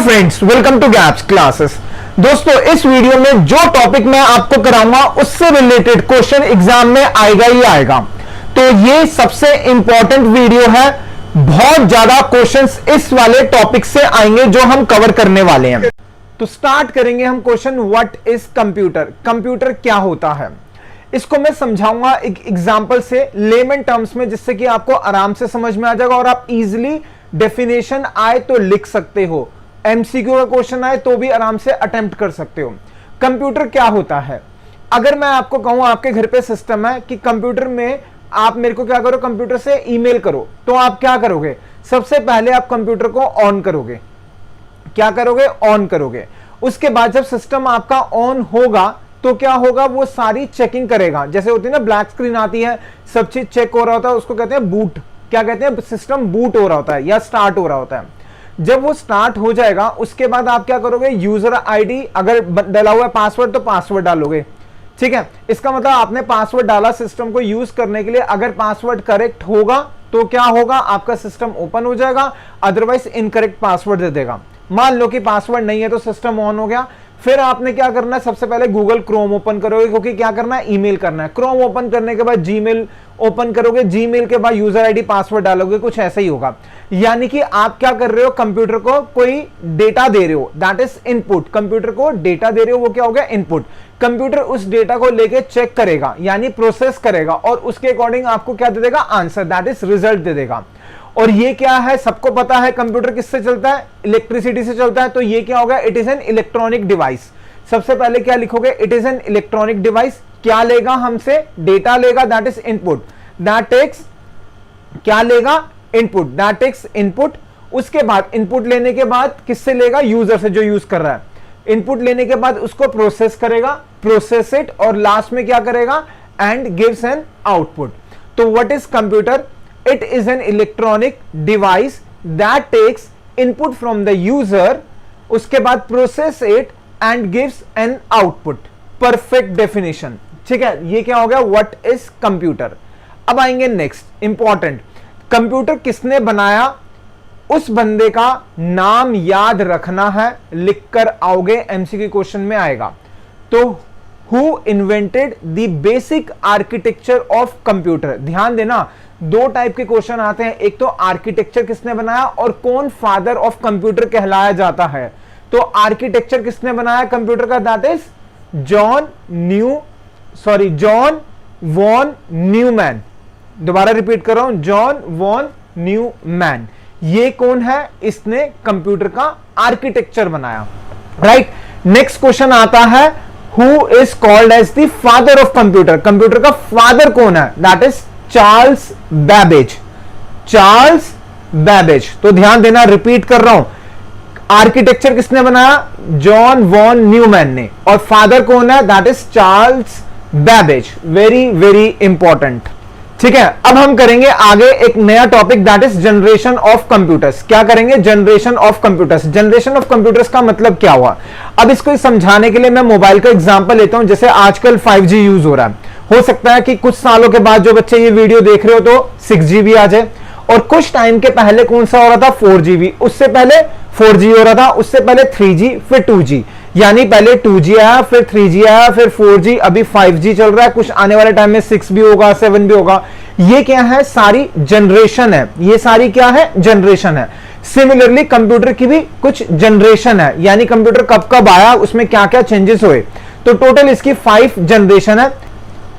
Friends, welcome to gaps classes. दोस्तों, इस video में जो टॉपिक मैं आपको कराऊंगा उससे रिलेटेड क्वेश्चन एग्जाम में आएगा ही आएगा। तो ये सबसे इंपॉर्टेंट वीडियो है। बहुत ज्यादा क्वेश्चंस इस वाले टॉपिक से आएंगे जो हम कवर करने वाले हैं। तो स्टार्ट करेंगे हम question, what is computer. Computer क्या होता है इसको मैं समझाऊंगा एक एग्जांपल से, लेमन टर्म्स में, जिससे कि आपको आराम से समझ में आ जाएगा और आप इजीली डेफिनेशन आए तो लिख सकते हो, एमसीक्यू का क्वेश्चन आए तो भी आराम से अटेम्प्ट कर सकते हो। कंप्यूटर क्या होता है? अगर मैं आपको कहूं आपके घर पे सिस्टम है कि कंप्यूटर में आप मेरे को क्या करो, कंप्यूटर से ईमेल करो, तो आप क्या करोगे? सबसे पहले आप कंप्यूटर को ऑन करोगे। क्या करोगे? ऑन करोगे। उसके बाद जब सिस्टम आपका ऑन होगा तो क्या होगा? वो सारी चेकिंग करेगा। जैसे होती है ना, ब्लैक स्क्रीन आती है, सब चीज चेक हो रहा होता है, उसको कहते हैं बूट। क्या कहते हैं? सिस्टम बूट हो रहा होता है या स्टार्ट हो रहा होता है। जब वो स्टार्ट हो जाएगा उसके बाद आप क्या करोगे? यूजर आईडी अगर डला हुआ है पासवर्ड तो पासवर्ड डालोगे। ठीक है, इसका मतलब आपने पासवर्ड डाला सिस्टम को यूज करने के लिए। अगर पासवर्ड करेक्ट होगा तो क्या होगा? आपका सिस्टम ओपन हो जाएगा, अदरवाइज इनकरेक्ट पासवर्ड दे देगा। मान लो कि पासवर्ड नहीं है तो सिस्टम ऑन हो गया। फिर आपने क्या करना है? सबसे पहले गूगल क्रोम ओपन करोगे, क्योंकि क्या करना है? ईमेल करना है। क्रोम ओपन करने के बाद जीमेल ओपन करोगे, जीमेल के बाद यूजर आईडी पासवर्ड डालोगे, कुछ ऐसा ही होगा। यानी कि आप क्या कर रहे हो? कंप्यूटर को कोई डेटा दे रहे हो, दैट इज इनपुट। कंप्यूटर को डेटा दे रहे हो, वो क्या हो गया? इनपुट। कंप्यूटर उस डेटा को लेके चेक करेगा, यानी प्रोसेस करेगा, और उसके अकॉर्डिंग आपको क्या दे देगा? आंसर, दैट इज रिजल्ट दे देगा। और ये क्या है? सबको पता है कंप्यूटर किससे चलता है? इलेक्ट्रिसिटी से चलता है। तो ये क्या होगा? It is an electronic device. सबसे पहले क्या लिखोगे? It is an electronic device. क्या लेगा हमसे? डेटा लेगा, that is input. That takes क्या लेगा? इनपुट। That takes input. उसके बाद इनपुट लेने के बाद किससे लेगा? यूजर से, जो यूज कर रहा है। इनपुट लेने के बाद उसको प्रोसेस करेगा, प्रोसेस इट, और लास्ट में क्या करेगा? And gives an output. तो what is computer? It is an electronic device that takes input from the user, उसके बाद process it and gives an output. Perfect definition. ठीक है, ये क्या हो गया? What is computer? अब आएंगे नेक्स्ट इंपॉर्टेंट, कंप्यूटर किसने बनाया? उस बंदे का नाम याद रखना है, लिखकर आओगे, एमसीक्यू क्वेश्चन में आएगा। तो Who invented the basic architecture of computer? ध्यान देना, दो टाइप के क्वेश्चन आते हैं, एक तो आर्किटेक्चर किसने बनाया और कौन फादर ऑफ कंप्यूटर कहलाया जाता है। तो आर्किटेक्चर किसने बनाया कंप्यूटर का? That is John von Neumann. दोबारा रिपीट कर रहा हूं, जॉन वॉन न्यूमैन। ये कौन है? इसने कंप्यूटर का आर्किटेक्चर बनाया। राइट। नेक्स्ट क्वेश्चन आता है, Who is called as the father of computer? Computer का फादर कौन है? That is Charles Babbage. Charles Babbage. तो ध्यान देना, रिपीट कर रहा हूं, आर्किटेक्चर किसने बनाया? जॉन वॉन न्यूमैन ने। और फादर कौन है? That is Charles Babbage. Very very important. ठीक है, अब हम करेंगे आगे एक नया topic, that is generation of computers. क्या करेंगे? Generation of computers. Generation of computers का मतलब क्या हुआ? अब इसको समझाने के लिए मैं मोबाइल का एग्जांपल लेता हूं। जैसे आजकल 5G यूज हो रहा है, हो सकता है कि कुछ सालों के बाद जो बच्चे ये वीडियो देख रहे हो तो 6G भी आ जाए, और कुछ टाइम के पहले कौन सा हो रहा था? 4G भी। उससे पहले 4G हो रहा था, उससे पहले 3G, फिर 2G। यानी पहले 2G आया, फिर 3G आया, फिर 4G, अभी 5G चल रहा है। कुछ आने वाले टाइम में 6 भी होगा, 7 भी होगा। ये क्या है? सारी जनरेशन है। ये सारी क्या है? जनरेशन है। सिमिलरली कंप्यूटर की भी कुछ जनरेशन है, यानी कंप्यूटर कब कब आया, उसमें क्या क्या चेंजेस हुए। तो टोटल इसकी 5 जनरेशन है।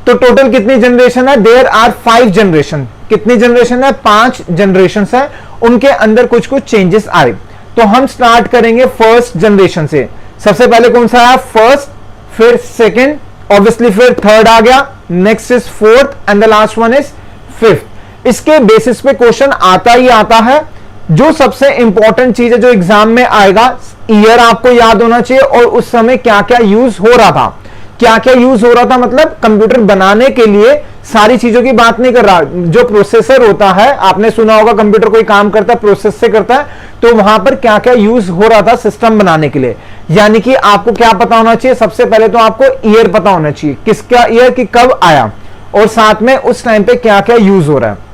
तो टोटल कितनी जनरेशन है? There are 5 generation. कितनी जनरेशन है? 5 जनरेशन है। उनके अंदर कुछ कुछ चेंजेस आए। तो हम स्टार्ट करेंगे फर्स्ट जनरेशन से। सबसे पहले कौन सा है? फर्स्ट, फिर सेकंड, ऑब्वियसली फिर थर्ड आ गया, next is fourth, and the last one is fifth. इसके बेसिस पे क्वेश्चन आता ही आता है। जो सबसे इंपॉर्टेंट चीज है जो एग्जाम में आएगा, ईयर आपको याद होना चाहिए, और उस समय क्या क्या यूज हो रहा था। क्या क्या यूज हो रहा था मतलब कंप्यूटर बनाने के लिए सारी चीजों की बात नहीं कर रहा। जो प्रोसेसर होता है, आपने सुना होगा कंप्यूटर कोई काम करता है प्रोसेस से करता है, तो वहां पर क्या क्या यूज हो रहा था सिस्टम बनाने के लिए। यानी कि आपको क्या पता होना चाहिए? सबसे पहले तो आपको ईयर पता होना चाहिए, किसका ईयर, कि कब आया, और साथ में उस टाइम पे क्या क्या यूज हो रहा है।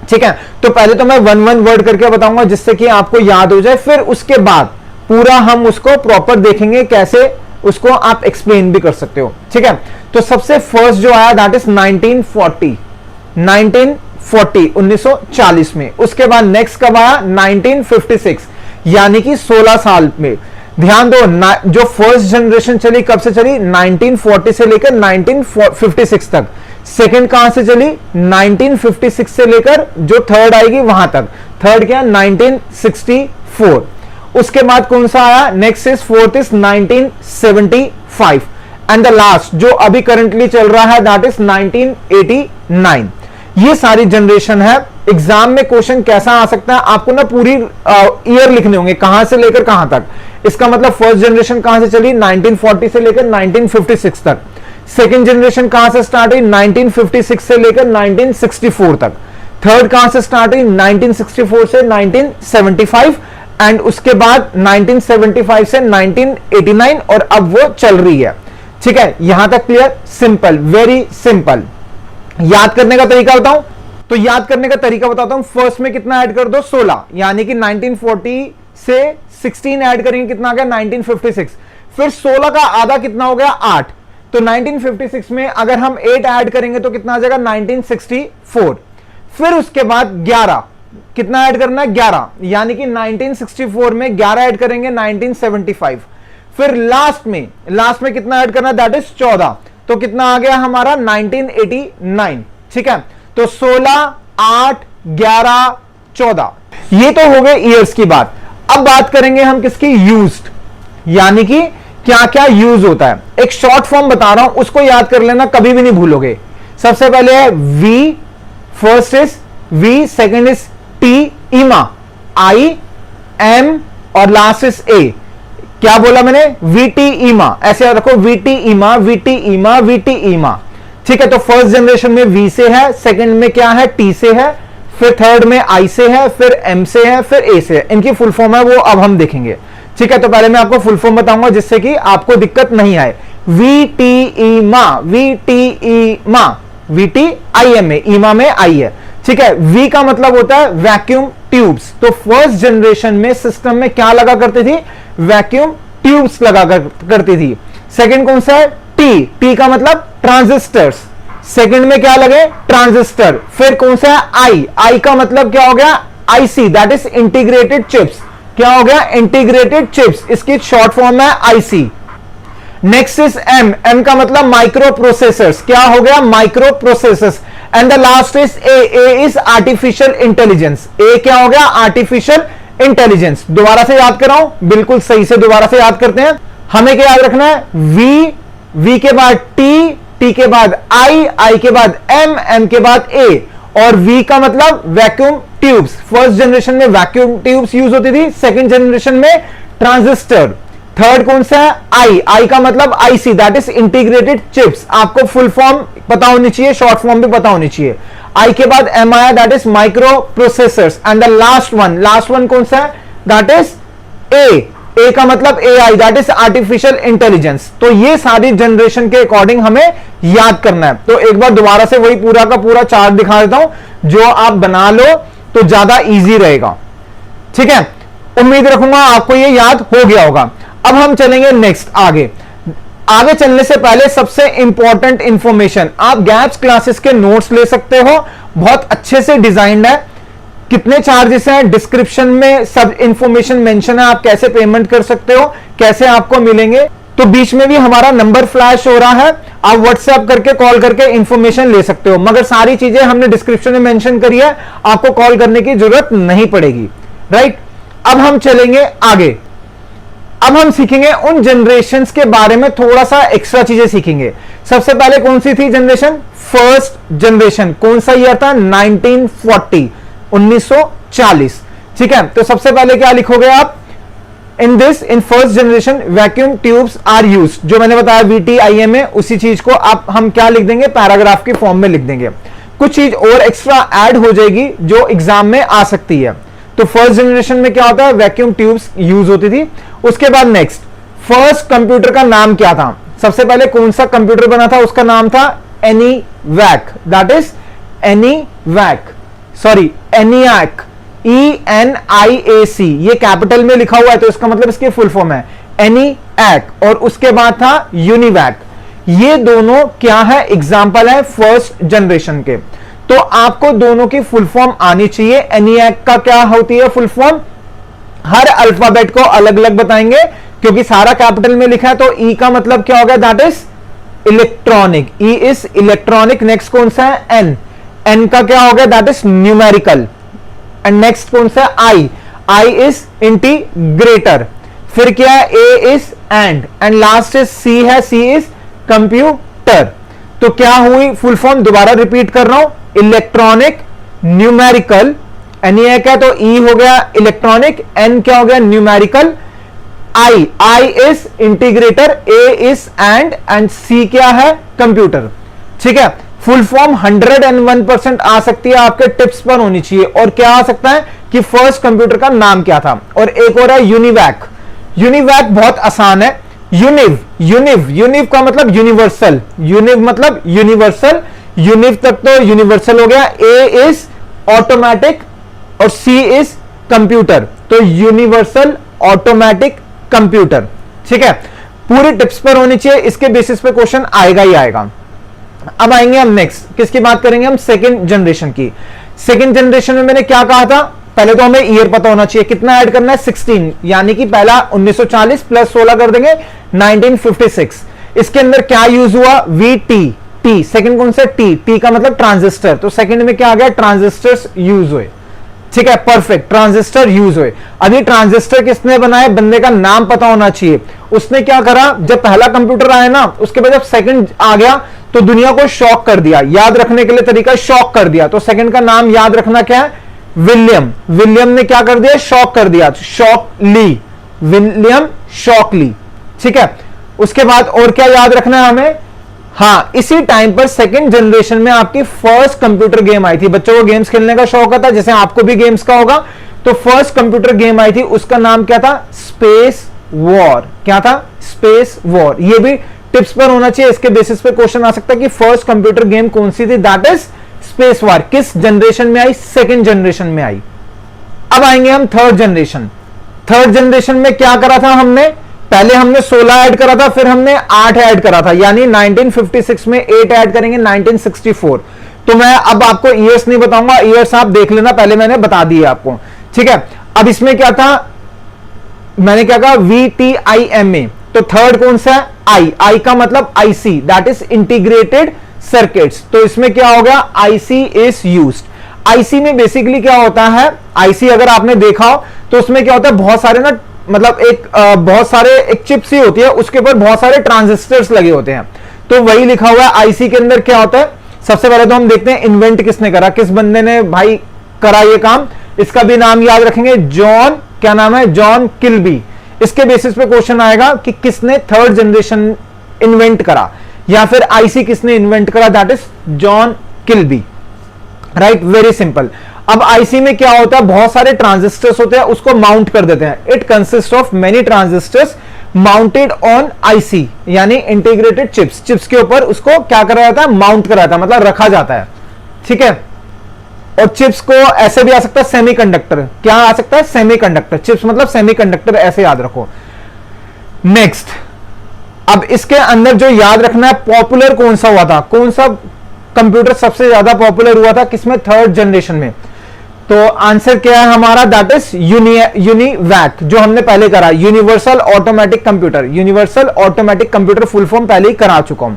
ठीक है, तो पहले तो मैं वन वन वर्ड करके बताऊंगा जिससे कि आपको याद हो जाए। फिर उसके बाद पूरा हम उसको प्रॉपर देखेंगे, कैसे उसको आप एक्सप्लेन भी कर सकते हो। ठीक है, तो सबसे फर्स्ट जो आया दैट इज 1940 1940 में। उसके बाद नेक्स्ट कब आया 1956 यानी कि 16 साल में। ध्यान दो, जो फर्स्ट जनरेशन चली कब से चली 1940 से लेकर 1956 तक। सेकंड कहां से चली 1956 से लेकर जो थर्ड आएगी वहां तक। थर्ड क्या 1964। उसके बाद कौन सा आया next is fourth is 1975 and the last जो अभी करंटली चल रहा है दैट इज 1989। ये सारी जनरेशन है। एग्जाम में क्वेश्चन कैसा आ सकता है, आपको ना पूरी ईयर लिखने होंगे कहां से लेकर कहां तक। इसका मतलब फर्स्ट जनरेशन कहां से चली 1940 से लेकर 1956 तक। सेकेंड जनरेशन कहां से स्टार्ट हुई 1956 से लेकर 1964 तक। थर्ड कहां से स्टार्ट हुई 1964 से 1975 एंड उसके बाद 1975 से 1989 और अब वो चल रही है। ठीक है, यहां तक क्लियर? Simple, very simple. याद करने का तरीका बताऊं तो याद करने का तरीका बताता हूं। फर्स्ट में कितना ऐड कर दो 16 यानी कि 1940 से 16 ऐड करेंगे कितना आ गया 1956। फिर 16 का आधा कितना हो गया 8। तो 1956 में अगर हम 8 ऐड करेंगे तो कितना आ जाएगा 1964। फिर उसके बाद 11 कितना ऐड करना है 11 यानी कि 1964 में 11 ऐड करेंगे 1975। फिर लास्ट में कितना ऐड करना दैट इज 14। तो कितना आ गया हमारा 1989। ठीक है, तो 16 8 11 14 ये तो हो गए ईयर्स की बात। अब बात करेंगे हम किसकी यूज्ड, यानी कि क्या क्या यूज होता है। एक शॉर्ट फॉर्म बता रहा हूं उसको याद कर लेना, कभी भी नहीं भूलोगे। सबसे पहले है V, first is V, second is T ईमा, आई एम और लास्ट इज ए। क्या बोला मैंने वीटी ईमा, ऐसे याद रखो वीटी ईमा वीटी ईमा वीटी ईमा। ठीक है, तो फर्स्ट जनरेशन में वी से है, सेकंड में क्या है टी से है, फिर थर्ड में आई से है, फिर एम से है, फिर ए से है। इनकी फुल फॉर्म है वो अब हम देखेंगे। ठीक है, तो पहले मैं आपको फुल फॉर्म बताऊंगा जिससे कि आपको दिक्कत नहीं आए। वी टी ईमा, वी टी ईमा, V T I M A, ईमा में आई है। ठीक है, वी का मतलब होता है वैक्यूम ट्यूब्स। तो फर्स्ट जनरेशन में सिस्टम में क्या लगा करती थी वैक्यूम ट्यूब्स लगा करती थी। सेकंड कौन सा है टी, टी का मतलब ट्रांजिस्टर्स। सेकंड में क्या लगे ट्रांजिस्टर। फिर कौन सा है आई, आई का मतलब क्या हो गया IC that is integrated chips. क्या हो गया इंटीग्रेटेड चिप्स, इसकी शॉर्ट फॉर्म है IC. Next is M, M का मतलब माइक्रो प्रोसेसर्स। क्या हो गया micro processors. And the last is A, A is artificial intelligence. A क्या हो गया आर्टिफिशियल इंटेलिजेंस। दोबारा से याद कराऊं, बिल्कुल सही से दोबारा से याद करते हैं। हमें क्या याद रखना है वी, वी के बाद टी, टी के बाद आई, आई के बाद एम, एम के बाद ए और वी का मतलब वैक्यूम ट्यूब्स। फर्स्ट जनरेशन में वैक्यूम ट्यूब्स यूज होती थी, सेकंड जनरेशन में ट्रांजिस्टर। थर्ड कौन सा है आई, आई का मतलब IC that is integrated chips. आपको फुल फॉर्म पता होनी चाहिए, शॉर्ट फॉर्म भी पता होनी चाहिए। आई के बाद एम आया that is micro processors and the last one कौन सा है दैट इज ए, ए का मतलब ए आई दैट इज आर्टिफिशियल इंटेलिजेंस। तो ये सारी जनरेशन के अकॉर्डिंग हमें याद करना है। तो एक बार दोबारा से वही पूरा का पूरा चार्ट दिखा देता हूं, जो आप बना लो तो ज्यादा इजी रहेगा। ठीक है, उम्मीद रखूंगा आपको ये याद हो गया होगा। अब हम चलेंगे नेक्स्ट आगे चलने से पहले सबसे इंपॉर्टेंट इंफॉर्मेशन, आप गैप्स क्लासेस के नोट्स ले सकते हो, बहुत अच्छे से डिजाइंड है। कितने चार्जेस हैं डिस्क्रिप्शन में सब इंफॉर्मेशन मेंशन है, आप कैसे पेमेंट कर सकते हो, कैसे आपको मिलेंगे। तो बीच में भी हमारा नंबर फ्लैश हो रहा है, आप व्हाट्सएप करके कॉल करके इंफॉर्मेशन ले सकते हो, मगर सारी चीजें हमने डिस्क्रिप्शन में मेंशन करी है, आपको कॉल करने की जरूरत नहीं पड़ेगी। राइट, अब हम चलेंगे आगे। अब हम सीखेंगे उन जनरेशंस के बारे में, थोड़ा सा एक्स्ट्रा चीजें सीखेंगे। सबसे पहले कौन सी थी जनरेशन फर्स्ट जनरेशन, कौन सा ईयर था 1940 1940। ठीक है, तो सबसे पहले क्या लिखोगे आप in first generation vacuum tubes are used, जो मैंने बताया VTIM में, उसी चीज को आप हम क्या लिख देंगे पैराग्राफ की फॉर्म में लिख देंगे। कुछ चीज और एक्स्ट्रा ऐड हो जाएगी जो एग्जाम में आ सकती है। तो फर्स्ट जनरेशन में क्या होता है वैक्यूम ट्यूब्स यूज होती थी। उसके बाद नेक्स्ट फर्स्ट कंप्यूटर का नाम क्या था, सबसे पहले कौन सा कंप्यूटर बना था उसका नाम था ENIAC that is ENIAC ENIAC, ये कैपिटल में लिखा हुआ है तो इसका मतलब इसकी फुल फॉर्म है ENIAC, और उसके बाद था यूनिवैक। ये दोनों क्या है, एग्जाम्पल है फर्स्ट जनरेशन के। तो आपको दोनों की फुल फॉर्म आनी चाहिए। ENIAC का क्या होती है फुल फॉर्म, हर अल्फाबेट को अलग अलग बताएंगे क्योंकि सारा कैपिटल में लिखा है। तो ई का मतलब क्या होगा, that is electronic, E is electronic. Next कौन सा है, एन, एन का क्या होगा, that is numerical. And next कौन सा है, आई, आई इज इंटीग्रेटर। फिर क्या है, A is and last is C है, सी इज कंप्यूटर। तो क्या हुई फुल फॉर्म, दोबारा रिपीट कर रहा हूं, इलेक्ट्रॉनिक, न्यूमेरिकल, ENIAC है तो ई हो गया इलेक्ट्रॉनिक, एन क्या हो गया numerical, I, I is integrator, A is and C क्या है कंप्यूटर। ठीक है, फुल फॉर्म 101% आ सकती है, आपके टिप्स पर होनी चाहिए। और क्या आ सकता है कि फर्स्ट कंप्यूटर का नाम क्या था। और एक और है यूनिवैक, यूनिवैक बहुत आसान है। यूनिव, यूनिव, यूनिव का मतलब यूनिवर्सल, यूनिव मतलब यूनिवर्सल, यूनिव तक तो यूनिवर्सल हो गया। ए इज ऑटोमेटिक और सी इज कंप्यूटर, तो यूनिवर्सल ऑटोमेटिक कंप्यूटर। ठीक है, पूरी टिप्स पर होनी चाहिए, इसके बेसिस पे क्वेश्चन आएगा ही आएगा। अब आएंगे हम नेक्स्ट, किसकी बात करेंगे हम, सेकंड जनरेशन की। सेकंड जनरेशन में मैंने क्या कहा था, पहले तो हमें ईयर पता होना चाहिए, कितना ऐड करना है 16, यानी कि पहला 1940 प्लस 16 कर देंगे 1956। इसके अंदर क्या यूज हुआ, VT, टी, सेकंड कौन सा, टी, टी का मतलब ट्रांजिस्टर, तो सेकंड में क्या आ गया, ट्रांजिस्टर्स यूज हुए। ठीक है, परफेक्ट, ट्रांजिस्टर यूज हुए। अभी ट्रांजिस्टर किसने बनाए, बंदे का नाम पता होना चाहिए। उसने क्या करा, जब पहला कंप्यूटर आया ना, उसके बाद जब सेकंड आ गया तो दुनिया को शॉक कर दिया। याद रखने के लिए तरीका, शॉक कर दिया। तो सेकंड का नाम याद रखना क्या है, विलियम। विलियम ने क्या कर दिया, शॉक कर दिया, शॉकली, विलियम शॉकली। ठीक है, उसके बाद और क्या याद रखना है हमें, हाँ, इसी टाइम पर सेकंड जनरेशन में आपकी फर्स्ट कंप्यूटर गेम आई थी। बच्चों को गेम्स खेलने का शौक था, जैसे आपको भी गेम्स का होगा। तो फर्स्ट कंप्यूटर गेम आई थी, उसका नाम क्या था, स्पेस वॉर। क्या था, स्पेस वॉर। ये भी टिप्स पर होना चाहिए, इसके बेसिस पे क्वेश्चन आ सकता है कि फर्स्ट कंप्यूटर गेम कौन सी थी, दैट इज स्पेस वॉर। किस जनरेशन में आई, सेकंड जनरेशन में आई। अब आएंगे हम थर्ड जनरेशन। थर्ड जनरेशन में क्या करा था हमने, पहले हमने 16 ऐड करा था, फिर हमने 8 ऐड करा था, यानी 1956 में 8 ऐड करेंगे 1964। तो मैं अब आपको ईयर्स नहीं बताऊंगा, ईयर्स आप देख लेना, पहले मैंने बता दिए आपको। ठीक है, अब इसमें क्या था, मैंने क्या कहा, VTIMA। तो थर्ड कौन सा है, आई, आई का मतलब IC, that is integrated circuits. तो इसमें क्या हो गया, IC इज यूज्ड। IC में बेसिकली क्या होता है, IC अगर आपने देखा हो तो उसमें क्या होता है, बहुत सारे ना, मतलब बहुत सारे एक चिप्स ही होती है, उसके ऊपर बहुत सारे ट्रांजिस्टर्स लगे होते हैं। तो वही लिखा हुआ है आईसी के अंदर। क्या होता है, सबसे पहले तो हम देखते हैं इन्वेंट किसने करा, किस बंदे ने भाई करा ये काम। इसका भी नाम याद रखेंगे, जॉन, क्या नाम है, जॉन किल्बी। इसके बेसिस पे क्वेश्चन आएगा कि किसने थर्ड जनरेशन इन्वेंट करा, या फिर आईसी किसने इन्वेंट करा, that is John Kilby. Right, very simple. अब आईसी में क्या होता है, बहुत सारे ट्रांजिस्टर्स होते हैं, उसको माउंट कर देते हैं। It consist of many transistors mounted on IC, यानी इंटीग्रेटेड चिप्स। चिप्स के ऊपर उसको क्या करा जाता है, माउंट करा जाता है, मतलब रखा जाता है। ठीक है, और चिप्स को ऐसे भी आ सकता है सेमीकंडक्टर। क्या आ सकता है, सेमीकंडक्टर। चिप्स मतलब सेमीकंडक्टर, ऐसे याद रखो। नेक्स्ट, अब इसके अंदर जो याद रखना है, पॉपुलर कौन सा हुआ था, कौन सा कंप्यूटर सबसे ज्यादा पॉपुलर हुआ था, किसमें, थर्ड जनरेशन में। तो आंसर क्या है हमारा, दैट इज यूनिवैक, जो हमने पहले करा, universal automatic computer. Universal automatic computer full form पहले ही करा चुका हूं।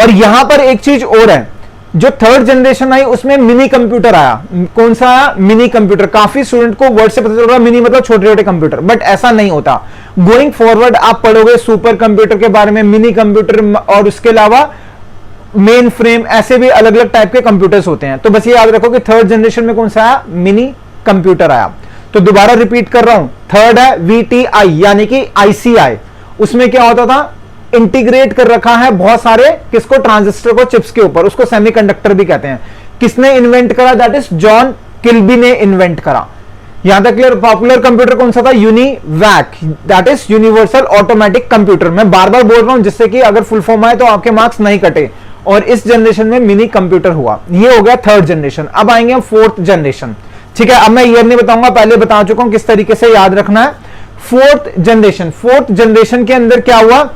और यहां पर एक चीज और है, जो थर्ड जनरेशन आई उसमें मिनी कंप्यूटर आया। कौन सा आया, मिनी कंप्यूटर। काफी स्टूडेंट को वर्ड से पता चल रहा है मिनी मतलब छोटे छोटे कंप्यूटर, बट ऐसा नहीं होता। गोइंग फॉरवर्ड आप पढ़ोगे सुपर कंप्यूटर के बारे में, मिनी कंप्यूटर, और उसके अलावा मेन फ्रेम, ऐसे भी अलग अलग टाइप के कंप्यूटर्स होते हैं। तो बस ये याद रखो कि थर्ड जनरेशन में कौन सा आया, मिनी कंप्यूटर आया। तो दोबारा रिपीट कर रहा हूं, थर्ड है VTI, यानी कि ICI। उसमें क्या होता था, इंटीग्रेट कर रखा है बहुत सारे, किसको, ट्रांजिस्टर को चिप्स के ऊपर, उसको सेमीकंडक्टर भी कहते हैं। किसने इन्वेंट करा, दैट इज जॉन किल्बी ने इन्वेंट करा। यहां तक क्लियर। पॉपुलर कंप्यूटर कौन सा था, UNIVAC, that is universal automatic computer. मैं बार बार बोल रहा हूं जिससे कि अगर फुल फॉर्म आए तो आपके मार्क्स नहीं कटे। और इस जनरेशन में मिनी कंप्यूटर हुआ। ये हो गया थर्ड जनरेशन। अब आएंगे हम फोर्थ जनरेशन। ठीक है, अब मैं ईयर नहीं बताऊंगा, पहले बता चुका हूं किस तरीके से याद रखना है। फोर्थ जनरेशन के अंदर क्या हुआ,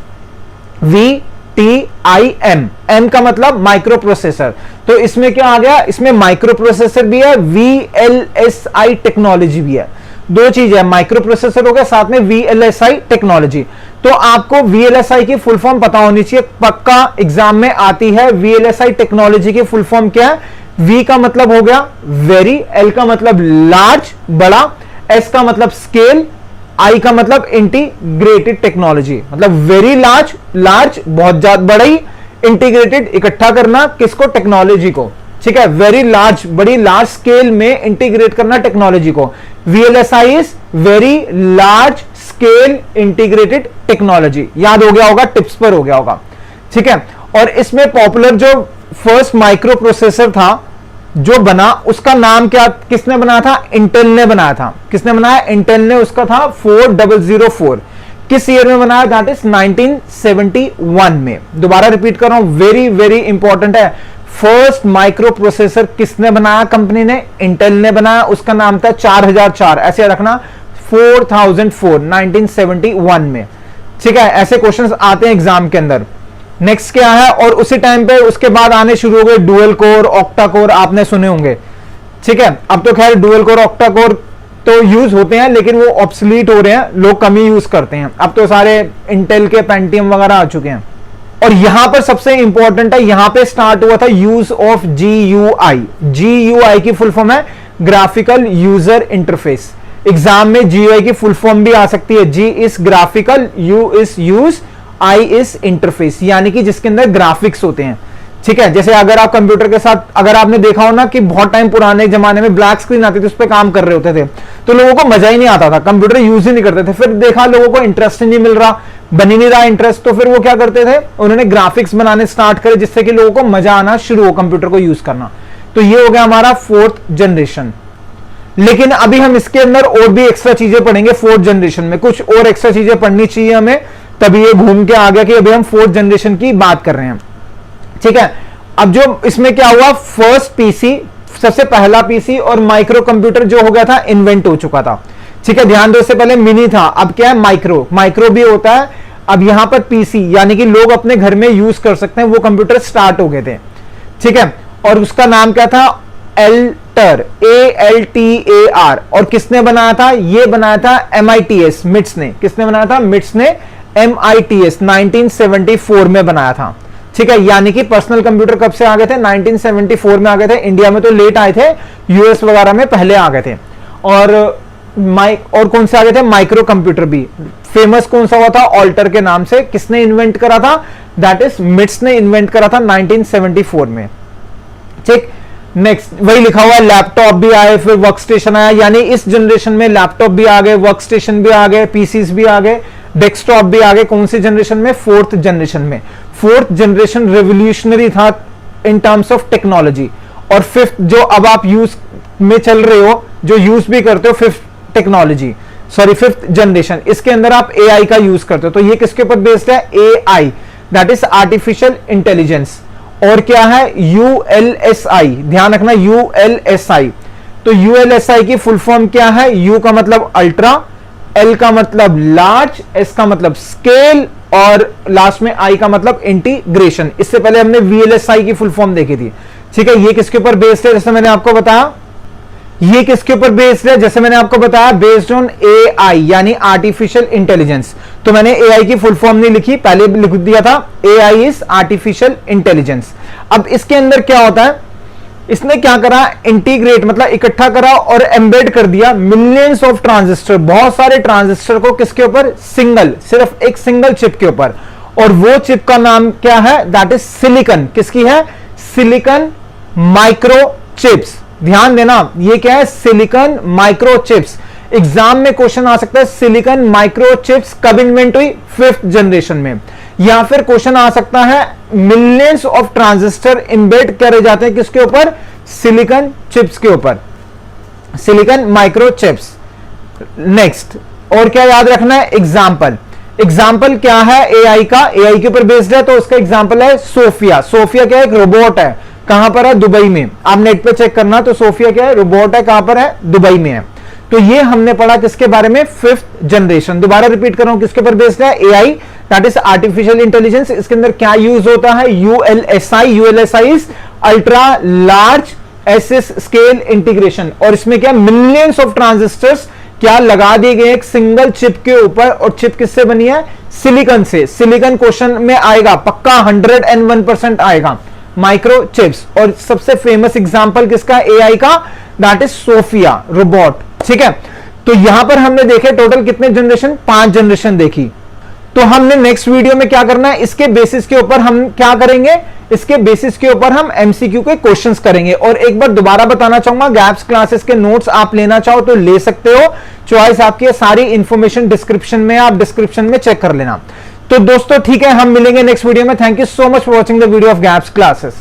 VTIM, M का मतलब माइक्रो प्रोसेसर, तो इसमें क्या आ गया, इसमें माइक्रो प्रोसेसर भी है, VLSI टेक्नोलॉजी भी है, दो चीज है, माइक्रो प्रोसेसर हो गया साथ में VLSI टेक्नोलॉजी। तो आपको VLSI की फुल फॉर्म पता होनी चाहिए, पक्का एग्जाम में आती है। VLSI टेक्नोलॉजी की फुल फॉर्म क्या है, V का मतलब हो गया वेरी, L का मतलब लार्ज बड़ा, S का मतलब स्केल, I का मतलब इंटीग्रेटेड टेक्नोलॉजी, मतलब वेरी लार्ज बहुत ज्यादा बड़ी, इंटीग्रेटेड इकट्ठा करना किसको, टेक्नोलॉजी को, ठीक है, वेरी लार्ज बड़ी लार्ज स्केल में इंटीग्रेट करना टेक्नोलॉजी को। VLSI is very large scale integrated technology, याद हो गया होगा, टिप्स पर हो गया होगा, ठीक है। और इसमें पॉपुलर जो फर्स्ट माइक्रो प्रोसेसर था जो बना, उसका नाम क्या, किसने बनाया था, इंटेल ने बनाया था। किसने बनाया, इंटेल ने, उसका था 4004। किस ईयर में बनाया, दैट इज 1971 में। दोबारा रिपीट कर रहा हूं, वेरी वेरी इंपॉर्टेंट है। फर्स्ट माइक्रो प्रोसेसर किसने बनाया, कंपनी ने, इंटेल ने बनाया, उसका नाम था 4004, ऐसे रखना 4004, 1971 में, ठीक है। ऐसे क्वेश्चंस आते हैं एग्जाम के अंदर। नेक्स्ट क्या है, और उसी टाइम पे उसके बाद आने शुरू हो गए डुअल कोर, ऑक्टा कोर, आपने सुने होंगे, ठीक है। अब तो खैर डुअल कोर, ऑक्टा कोर तो यूज होते हैं, लेकिन वो ऑब्सलीट हो रहे हैं, लोग कम ही यूज करते हैं, अब तो सारे इंटेल के पेंटियम वगैरह आ चुके हैं। और यहां पर सबसे इंपॉर्टेंट है, यहां पे स्टार्ट हुआ था यूज ऑफ GUI। GUI की फुल फॉर्म है ग्राफिकल यूजर इंटरफेस। एग्जाम में GUI की फुल फॉर्म भी आ सकती है, G is graphical, U is use, I is interface, यानी कि जिसके अंदर ग्राफिक्स होते हैं, ठीक है। जैसे अगर आप कंप्यूटर के साथ, अगर आपने देखा हो ना कि बहुत टाइम पुराने जमाने में ब्लैक स्क्रीन आती थी, उस पर काम कर रहे होते थे, तो लोगों को मजा ही नहीं आता था, कंप्यूटर यूज ही नहीं करते थे। फिर देखा लोगों को इंटरेस्ट नहीं मिल रहा, बन ही नहीं रहा इंटरेस्ट, तो फिर वो क्या करते थे, उन्होंने ग्राफिक्स बनाने स्टार्ट करे, जिससे कि लोगों को मजा आना शुरू हो कंप्यूटर को यूज करना। तो ये हो गया हमारा फोर्थ जनरेशन। लेकिन अभी हम इसके अंदर और भी एक्स्ट्रा चीजें पढ़ेंगे। फोर्थ जनरेशन में कुछ और एक्स्ट्रा चीजें पढ़नी चाहिए हमें, तभी ये घूम के आ गया कि अभी हम फोर्थ जनरेशन की बात कर रहे हैं, ठीक है। अब जो इसमें क्या हुआ, फर्स्ट पीसी, सबसे पहला पीसी और माइक्रो कंप्यूटर जो हो गया था, इन्वेंट हो चुका था, ठीक है। ध्यान दो, इससे पहले मिनी था, अब क्या है, माइक्रो भी होता है। अब यहां पर पीसी यानी कि लोग अपने घर में यूज कर सकते हैं, वो कंप्यूटर स्टार्ट हो गए थे, ठीक है। और उसका नाम क्या था, एल्टर, ALTAR। और किसने बनाया था, ये बनाया था MITS, मिट्स ने। किसने बनाया था, मिट्स ने, MITS 1974 में बनाया था, ठीक है। यानी कि पर्सनल कंप्यूटर कब से आ गए थे, 1974 में आ गए थे। इंडिया में तो लेट आए थे, US वगैरह में पहले आ गए थे। और कौन से आ गए थे, माइक्रो कंप्यूटर भी। फेमस कौन सा हुआ था, ऑल्टर के नाम से। किसने इन्वेंट करा था, दैट इज मिट्स ने इन्वेंट करा था 1974 में, ठीक। नेक्स्ट वही लिखा हुआ है, लैपटॉप भी आए, फिर वर्क स्टेशन आया, यानी इस जनरेशन में लैपटॉप भी आ गए, वर्क स्टेशन भी आ गए, पीसीस भी आ गए, डेस्कटॉप भी आ गए। कौन सी जनरेशन में, फोर्थ जनरेशन में। फोर्थ जनरेशन रेवोल्यूशनरी था इन टर्म्स ऑफ टेक्नोलॉजी। और फिफ्थ जो अब आप यूज में चल रहे हो, जो यूज भी करते हो, फिफ्थ जनरेशन, इसके अंदर आप AI का यूज करते हो। तो ये किसके ऊपर बेस्ड है, AI, that is artificial intelligence. और क्या है, ULSI, ध्यान रखना, ULSI। तो ULSI की फुल फॉर्म क्या है, U का मतलब अल्ट्रा, L का मतलब लार्ज, S का मतलब स्केल, और लास्ट में I का मतलब इंटीग्रेशन। इससे पहले हमने VLSI की फुल फॉर्म देखी थी, ठीक है। ये किसके ऊपर बेस्ड है, जैसे मैंने आपको बताया, ये किसके ऊपर बेस्ड है, जैसे मैंने आपको बताया, बेस्ड ऑन AI यानी आर्टिफिशियल इंटेलिजेंस। तो मैंने AI की फुल फॉर्म नहीं लिखी, पहले लिख दिया था, AI इज आर्टिफिशियल इंटेलिजेंस। अब इसके अंदर क्या होता है, इसने क्या करा, इंटीग्रेट मतलब इकट्ठा करा और एम्बेड कर दिया मिलियंस ऑफ ट्रांजिस्टर, बहुत सारे ट्रांजिस्टर को किसके ऊपर, सिर्फ एक सिंगल चिप के ऊपर। और वो चिप का नाम क्या है, दैट इज सिलिकॉन। किसकी है, सिलिकॉन माइक्रो चिप्स। ध्यान देना, ये क्या है, सिलिकॉन माइक्रो चिप्स। एग्जाम में क्वेश्चन आ सकता है, सिलिकॉन माइक्रो चिप्स कब इन्वेंट हुई, फिफ्थ जनरेशन में। या फिर क्वेश्चन आ सकता है, मिलियंस ऑफ ट्रांजिस्टर इंबेड करे जाते हैं किसके ऊपर, सिलिकॉन चिप्स के ऊपर, सिलिकॉन माइक्रो चिप्स। नेक्स्ट और क्या याद रखना है, एग्जाम्पल क्या है AI का, AI के ऊपर बेस्ड है, तो उसका एग्जाम्पल है सोफिया। सोफिया क्या है, एक रोबोट है, कहां पर है? दुबई में। आप नेट पे चेक करना, तो सोफिया क्या है? रोबोट है। कहां पर है? दुबई में है। तो ये हमने पढ़ा किसके बारे में? 5th generation. दोबारा रिपीट कर रहा हूं, किसके पर बेस्ड है? AI, that is artificial intelligence. इसके अंदर क्या यूज होता है? ULSI. ULSI is ultra large SS scale integration. और इसमें क्या? मिलियंस ऑफ ट्रांजिस्टर्स क्या लगा दिए गए एक सिंगल चिप के ऊपर, और चिप किससे बनी है? सिलिकॉन से। सिलिकॉन क्वेश्चन में आएगा पक्का, 101% आएगा। Micro chips. और सबसे फेमस एग्जांपल किसका? एआई का, दैट इज सोफिया रोबोट। ठीक है, तो यहां पर हमने देखे टोटल कितने जनरेशन? 5 जनरेशन देखी। तो हमने नेक्स्ट वीडियो में क्या करना है? इसके बेसिस के ऊपर हम क्या करेंगे? इसके बेसिस के ऊपर हम एमसीक्यू के क्वेश्चंस करेंगे। और एक बार दोबारा बताना चाहूंगा, गैप्स क्लासेस के नोट्स आप लेना चाहो तो ले सकते हो, चॉइस आपकी है। सारी इंफॉर्मेशन डिस्क्रिप्शन में, आप डिस्क्रिप्शन में चेक कर लेना। तो दोस्तों ठीक है, हम मिलेंगे नेक्स्ट वीडियो में। Thank you so much for watching the video of gaps classes.